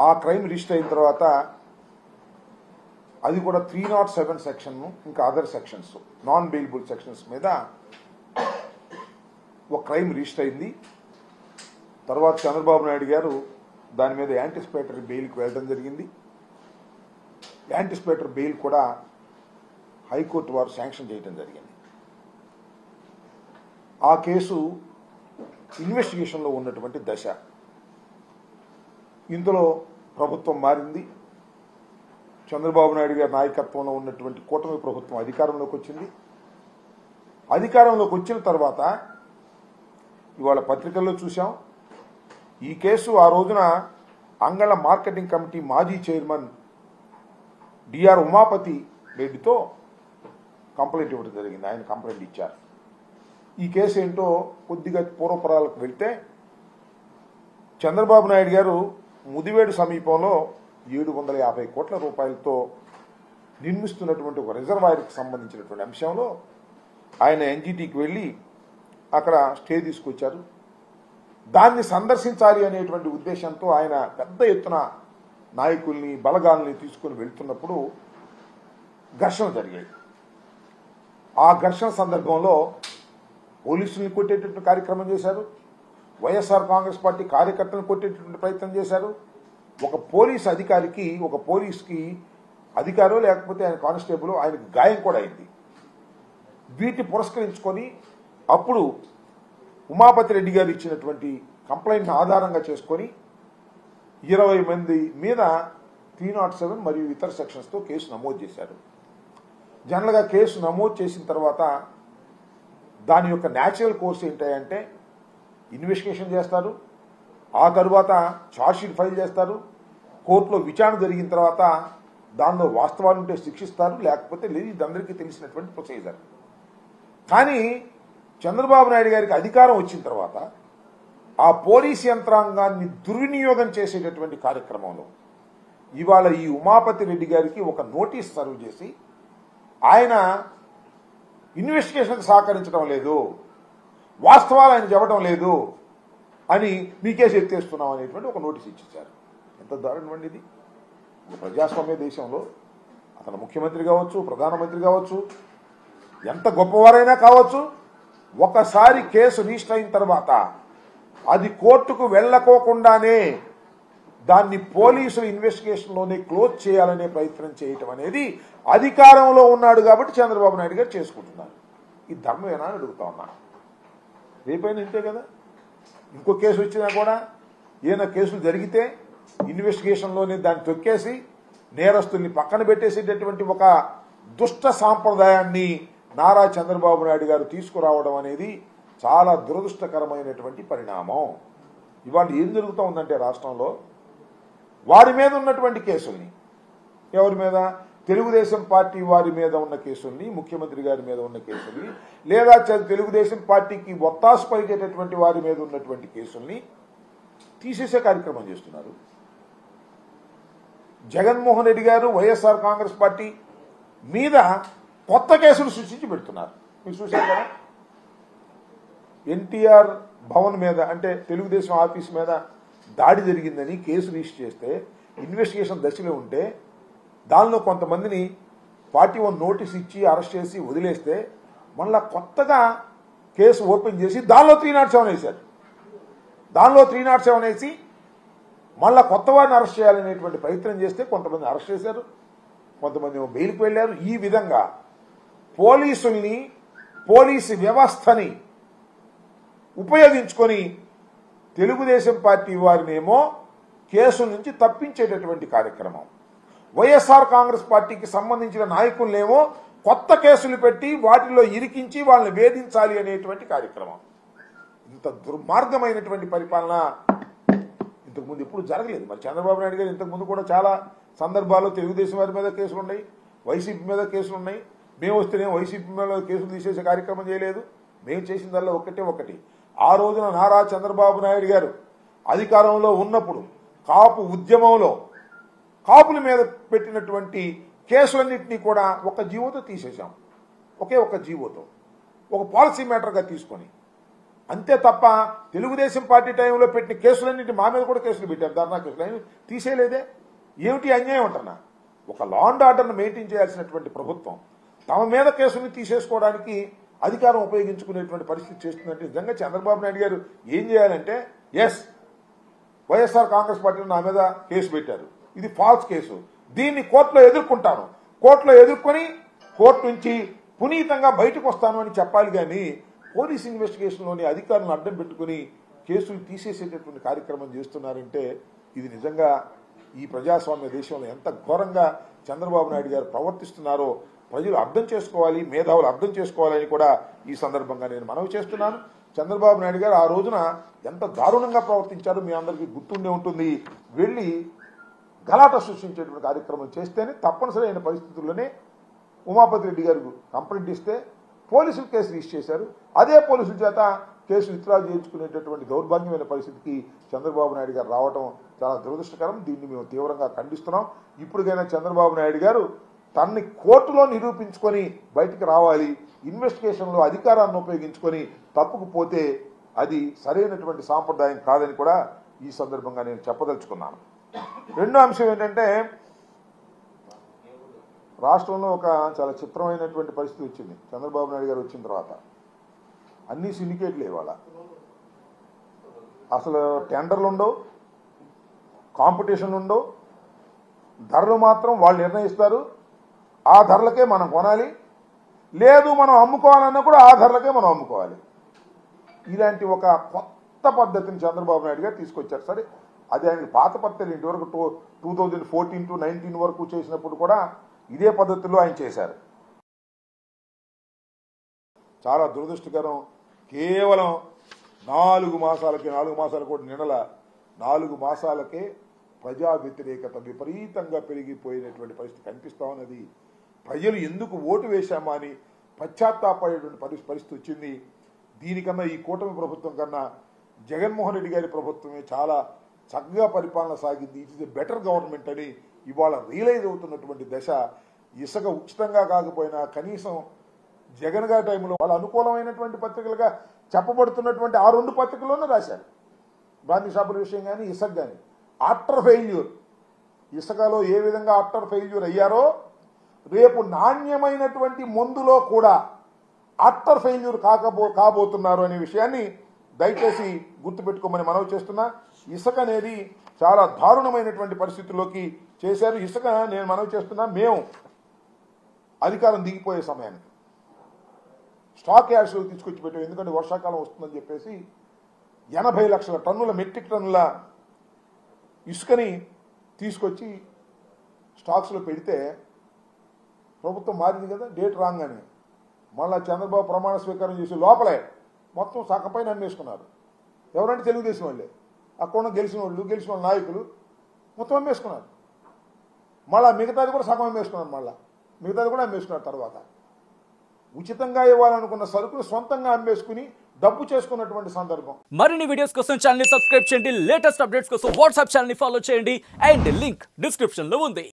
ఆ crime register అయిన తర్వాత అది కూడా 307 సెక్షన్ ఇంకా other sections non bailable sections మీద ఒక క్రైమ్ రిజిస్టర్ అయింది. తర్వాత చంద్రబాబు నాయుడు గారు దాని మీద యాంటిసిపేటరీ బెయిల్కి వెళ్ళడం జరిగింది. యాంటిసిపేటరీ బెయిల్ కూడా హైకోర్టు వారు శాంక్షన్ చేయడం జరిగింది. ఆ కేసు ఇన్వెస్టిగేషన్లో ఉన్నటువంటి దశ. ఇందులో ప్రభుత్వం మారింది. చంద్రబాబు నాయుడు గారి నాయకత్వంలో ఉన్నటువంటి కూటమి ప్రభుత్వం అధికారంలోకి వచ్చింది. అధికారంలోకి వచ్చిన తర్వాత ఇవాళ పత్రికల్లో చూసాం. ఈ కేసు ఆ రోజున అంగళ్ళ మార్కెటింగ్ కమిటీ మాజీ చైర్మన్ డిఆర్ ఉమాపతి రెడ్డితో కంప్లైంట్ ఇవ్వడం జరిగింది. ఆయన కంప్లైంట్ ఇచ్చారు. ఈ కేసు ఏంటో కొద్దిగా పూర్వపురాలకు వెళ్తే చంద్రబాబు నాయుడు గారు ముదివేడు సమీపంలో 750 కోట్ల రూపాయలతో నిర్మిస్తున్నటువంటి ఒక రిజర్వాయర్కి సంబంధించినటువంటి అంశంలో ఆయన ఎన్జిటికి వెళ్ళి అక్కడ స్టే తీసుకొచ్చారు. దాన్ని సందర్శించాలి అనేటువంటి ఉద్దేశంతో ఆయన పెద్ద ఎత్తున నాయకుల్ని బలగాల్ని తీసుకుని వెళ్తున్నప్పుడు ఘర్షణ జరిగాయి. ఆ ఘర్షణ సందర్భంలో పోలీసుల్ని కొట్టేటటువంటి కార్యక్రమం చేశారు. వైఎస్ఆర్ కాంగ్రెస్ పార్టీ కార్యకర్తలను కొట్టేటటువంటి ప్రయత్నం చేశారు. ఒక పోలీస్ అధికారికి ఒక పోలీస్కి అధికారో లేకపోతే ఆయన కానిస్టేబుల్ ఆయనకు గాయం కూడా అయింది. వీటిని పురస్కరించుకొని అప్పుడు ఉమాపతి రెడ్డి గారు ఇచ్చినటువంటి కంప్లైంట్ని ఆధారంగా చేసుకొని 20 మంది మీద 307 మరియు ఇతర సెక్షన్స్తో కేసు నమోదు చేశారు. జనరల్గా కేసు నమోదు చేసిన తర్వాత దాని యొక్క న్యాచురల్ కోర్స్ ఏంటంటే ఇన్వెస్టిగేషన్ చేస్తారు. ఆ తర్వాత ఛార్జ్షీట్ ఫైల్ చేస్తారు. కోర్టులో విచారణ జరిగిన తర్వాత దానిలో వాస్తవాలు ఉంటే శిక్షిస్తారు, లేకపోతే లేదు. ఇది అందరికీ తెలిసినటువంటి ప్రొసీజర్. కానీ చంద్రబాబు నాయుడు గారికి అధికారం వచ్చిన తర్వాత ఆ పోలీస్ యంత్రాంగాన్ని దుర్వినియోగం చేసేటటువంటి కార్యక్రమంలో ఇవాళ ఈ ఉమాపతి రెడ్డి గారికి ఒక నోటీస్ సర్వ్ చేసి ఆయన ఇన్వెస్టిగేషన్కి సహకరించడం లేదు, వాస్తవాలు ఆయన చెప్పడం లేదు అని మీకేసి ఎత్తేస్తున్నాం అనేటువంటి ఒక నోటీస్ ఇచ్చేశారు. ఎంత దారుణం అండి ఇది! ప్రజాస్వామ్య దేశంలో అతను ముఖ్యమంత్రి కావచ్చు, ప్రధానమంత్రి కావచ్చు, ఎంత గొప్పవారైనా కావచ్చు, ఒకసారి కేసు రిజిస్టర్ అయిన తర్వాత అది కోర్టుకు వెళ్ళకోకుండానే దాన్ని పోలీసుల ఇన్వెస్టిగేషన్లోనే క్లోజ్ చేయాలనే ప్రయత్నం చేయటం అనేది అధికారంలో ఉన్నాడు కాబట్టి చంద్రబాబు నాయుడు గారు చేసుకుంటున్నారు. ఈ ధర్మమేనా అని అడుగుతా ఉన్నా. రేపైనా ఇంతే కదా. ఇంకో కేసు వచ్చినా కూడా ఏదైనా కేసులు జరిగితే ఇన్వెస్టిగేషన్లోనే దాన్ని తొక్కేసి నేరస్తుల్ని పక్కన పెట్టేసేటటువంటి ఒక దుష్ట సాంప్రదాయాన్ని నారా చంద్రబాబు నాయుడు గారు తీసుకురావడం అనేది చాలా దురదృష్టకరమైనటువంటి పరిణామం. ఇవాళ ఏం జరుగుతూ ఉందంటే రాష్ట్రంలో వారి మీద ఉన్నటువంటి కేసుల్ని, ఎవరి మీద, తెలుగుదేశం పార్టీ వారి మీద ఉన్న కేసుల్ని, ముఖ్యమంత్రి గారి మీద ఉన్న కేసుల్ని, లేదా తెలుగుదేశం పార్టీకి ఒత్తాసు పలికేటటువంటి వారి మీద ఉన్నటువంటి కేసుల్ని తీసేసే కార్యక్రమం చేస్తున్నారు. జగన్మోహన్ రెడ్డి గారు వైఎస్ఆర్ కాంగ్రెస్ పార్టీ మీద కొత్త కేసులు సృష్టించి పెడుతున్నారు. మీరు చూశారు కదా. ఎన్టీఆర్ భవన్ మీద అంటే తెలుగుదేశం ఆఫీస్ మీద దాడి జరిగిందని కేసు రిజిస్టర్ చేస్తే ఇన్వెస్టిగేషన్ దశలో ఉంటే దానిలో కొంతమందిని 41 నోటీస్ ఇచ్చి అరెస్ట్ చేసి వదిలేస్తే మళ్ళా కొత్తగా కేసు ఓపెన్ చేసి దానిలో 307 వేశారు. దానిలో 307 వేసి మళ్ళా కొత్త వారిని అరెస్ట్ చేయాలనేటువంటి ప్రయత్నం చేస్తే కొంతమంది అరెస్ట్ చేశారు, కొంతమంది బెయిల్కి వెళ్ళారు. ఈ విధంగా పోలీసుల్ని, పోలీసు వ్యవస్థని ఉపయోగించుకొని తెలుగుదేశం పార్టీ వారినేమో కేసుల నుంచి తప్పించేటటువంటి కార్యక్రమం, వైఎస్ఆర్ కాంగ్రెస్ పార్టీకి సంబంధించిన నాయకులనేమో కొత్త కేసులు పెట్టి వాటిలో ఇరికించి వాళ్ళని వేధించాలి అనేటువంటి కార్యక్రమం. ఇంత దుర్మార్గమైనటువంటి పరిపాలన ఇంతకుముందు ఎప్పుడు జరగలేదు. మరి చంద్రబాబు నాయుడు గారు ఇంతకుముందు కూడా చాలా సందర్భాల్లో తెలుగుదేశం వారి మీద కేసులు ఉన్నాయి, వైసీపీ మీద కేసులు ఉన్నాయి. మేము వస్తేనే వైసీపీ మీద కేసులు తీసేసే కార్యక్రమం చేయలేదు. మేము చేసిందల్లా ఒకటి ఆ రోజున నారా చంద్రబాబు నాయుడు గారు అధికారంలో ఉన్నప్పుడు కాపు ఉద్యమంలో కాపుల మీద పెట్టినటువంటి కేసులన్నింటినీ కూడా ఒక జీవోతో తీసేశాం. ఒకే ఒక జీవోతో, ఒక పాలసీ మ్యాటర్గా తీసుకొని అంతే తప్ప తెలుగుదేశం పార్టీ టైంలో పెట్టిన కేసులన్నింటి మా మీద కూడా కేసులు పెట్టారు, ధర్నా కేసులు తీసేయలేదే. ఏమిటి అన్యాయం అంటున్నా? ఒక లా అండ్ ఆర్డర్ను మెయింటైన్ చేయాల్సినటువంటి ప్రభుత్వం తమ మీద కేసుని తీసేసుకోవడానికి అధికారం ఉపయోగించుకునేటువంటి పరిస్థితి చేస్తుందంటే నిజంగా చంద్రబాబు నాయుడు గారు ఏం చేయాలంటే, ఎస్ వైఎస్ఆర్ కాంగ్రెస్ పార్టీలో నా మీద కేసు పెట్టారు, ఇది ఫాల్స్ కేసు, దీన్ని కోర్టులో ఎదుర్కొంటాను, కోర్టులో ఎదుర్కొని కోర్టు నుంచి పునీతంగా బయటకు వస్తాను అని చెప్పాలి. కానీ పోలీస్ ఇన్వెస్టిగేషన్లోని అధికారులను అడ్డం పెట్టుకుని కేసులు తీసేసేటటువంటి కార్యక్రమం చేస్తున్నారంటే ఇది నిజంగా ఈ ప్రజాస్వామ్య దేశంలో ఎంత ఘోరంగా చంద్రబాబు నాయుడు గారు ప్రవర్తిస్తున్నారో ప్రజలు అర్థం చేసుకోవాలి, మేధావులు అర్థం చేసుకోవాలని కూడా ఈ సందర్భంగా నేను మనవి చేస్తున్నాను. చంద్రబాబు నాయుడు గారు ఆ రోజున ఎంత దారుణంగా ప్రవర్తించారో మీ అందరికీ గుర్తుండే ఉంటుంది. వెళ్ళి గలాట సృష్టించేటువంటి కార్యక్రమం చేస్తేనే తప్పనిసరి అయిన పరిస్థితుల్లోనే ఉమాపతి రెడ్డి గారు కంప్లైంట్ ఇస్తే పోలీసులు కేసు రిజిస్టర్ చేశారు. అదే పోలీసుల చేత కేసు విత్డ్రా చేయించుకునేటటువంటి దౌర్భాగ్యమైన పరిస్థితికి చంద్రబాబు నాయుడు గారు రావడం చాలా దురదృష్టకరం. దీన్ని మేము తీవ్రంగా ఖండిస్తున్నాం. ఇప్పటికైనా చంద్రబాబు నాయుడు గారు తనని కోర్టులో నిరూపించుకొని బయటికి రావాలి. ఇన్వెస్టిగేషన్లో అధికారాన్ని ఉపయోగించుకొని తప్పుకు పోతే అది సరైనటువంటి సాంప్రదాయం కాదని కూడా ఈ సందర్భంగా నేను చెప్పదలుచుకున్నాను. రెండో అంశం ఏంటంటే, రాష్ట్రంలో ఒక చాలా చిత్రమైనటువంటి పరిస్థితి వచ్చింది. చంద్రబాబు నాయుడు గారు వచ్చిన తర్వాత అన్ని సిండికేట్లు ఇవాళ అసలు టెండర్లు ఉండవు, కాంపిటీషన్లు ఉండవు, ధరలు మాత్రం వాళ్ళు నిర్ణయిస్తారు, ఆ ధరలకే మనం కొనాలి, లేదు మనం అమ్ముకోవాలన్నా కూడా ఆ ధరలకే మనం అమ్ముకోవాలి. ఇలాంటి ఒక కొత్త పద్ధతిని చంద్రబాబు నాయుడు గారు తీసుకొచ్చారు. సరే, అది ఆయన పాత పద్ధతి ఇంతవరకు 2014 to 19 వరకు చేసినప్పుడు కూడా ఇదే పద్ధతిలో ఆయన చేశారు. చాలా దురదృష్టకరం. కేవలం 4 మాసాలు కూడా నిండల 4 మాసాలకే ప్రజా వ్యతిరేకత విపరీతంగా పెరిగిపోయినటువంటి పరిస్థితి కనిపిస్తా ఉన్నది. ప్రజలు ఎందుకు ఓటు వేశామా అని పశ్చాత్తాపడేటువంటి పరిస్థితి వచ్చింది. దీనికన్నా ఈ కూటమి ప్రభుత్వం కన్నా జగన్మోహన్ రెడ్డి గారి ప్రభుత్వమే చాలా చక్కగా పరిపాలన సాగింది. It is a better government అని ఇవాళ రియలైజ్ అవుతున్నటువంటి దశ. ఇసుక ఉచితంగా కాకపోయినా కనీసం జగన్ గారి టైంలో వాళ్ళ అనుకూలమైనటువంటి పత్రికలుగా చెప్పబడుతున్నటువంటి ఆ 2 పత్రికల్లోనే రాశారు. బ్రాంతి షాపుల విషయం కానీ ఇసుక కానీ ఆఫ్టర్ ఫెయిల్యూర్, ఇసుకలో ఏ విధంగా ఆఫ్టర్ ఫెయిల్యూర్ అయ్యారో రేపు నాణ్యమైనటువంటి మందులో కూడా ఆఫ్టర్ ఫెయిల్యూర్ కాబోతున్నారు అనే విషయాన్ని దయచేసి గుర్తుపెట్టుకోమని మనవి చేస్తున్నా. ఇసుక అనేది చాలా దారుణమైనటువంటి పరిస్థితుల్లోకి చేశారు. ఇసుక నేను మనవి చేస్తున్నా, మేము అధికారం దిగిపోయే సమయానికి స్టాక్ యార్డ్స్లో తీసుకొచ్చి పెట్టాం. ఎందుకంటే వర్షాకాలం వస్తుందని చెప్పేసి 80 లక్షల టన్నుల మెట్రిక్ టన్నుల ఇసుకని తీసుకొచ్చి స్టాక్స్లో పెడితే ప్రభుత్వం మారింది కదా, డేట్ రాగానే మళ్ళా చంద్రబాబు ప్రమాణ స్వీకారం చేసి లోపలే మొత్తం సగపైన అమ్మేసుకున్నారు. ఎవరంటే తెలుగుదేశం వాళ్ళే, అక్కడ గెలిచిన వాళ్ళ నాయకులు మొత్తం అమ్మేసుకున్నారు. మళ్ళీ మిగతాది కూడా సగం అమ్మేసుకున్నారు, మళ్ళీ మిగతాది కూడా అమ్మేసుకున్నారు. తర్వాత ఉచితంగా ఇవ్వాలనుకున్న సరుకులు సొంతంగా అమ్మేసుకుని డబ్బు చేసుకున్నటువంటి సందర్భం. మరిన్ని వీడియోస్ కోసం ఛానల్ ని సబ్స్క్రైబ్ చేయండి, లేటెస్ట్ అప్డేట్స్ కోసం వాట్సాప్ ఛానల్ ని ఫాలో చేయండి, అండ్ లింక్ డిస్క్రిప్షన్ లో ఉంది.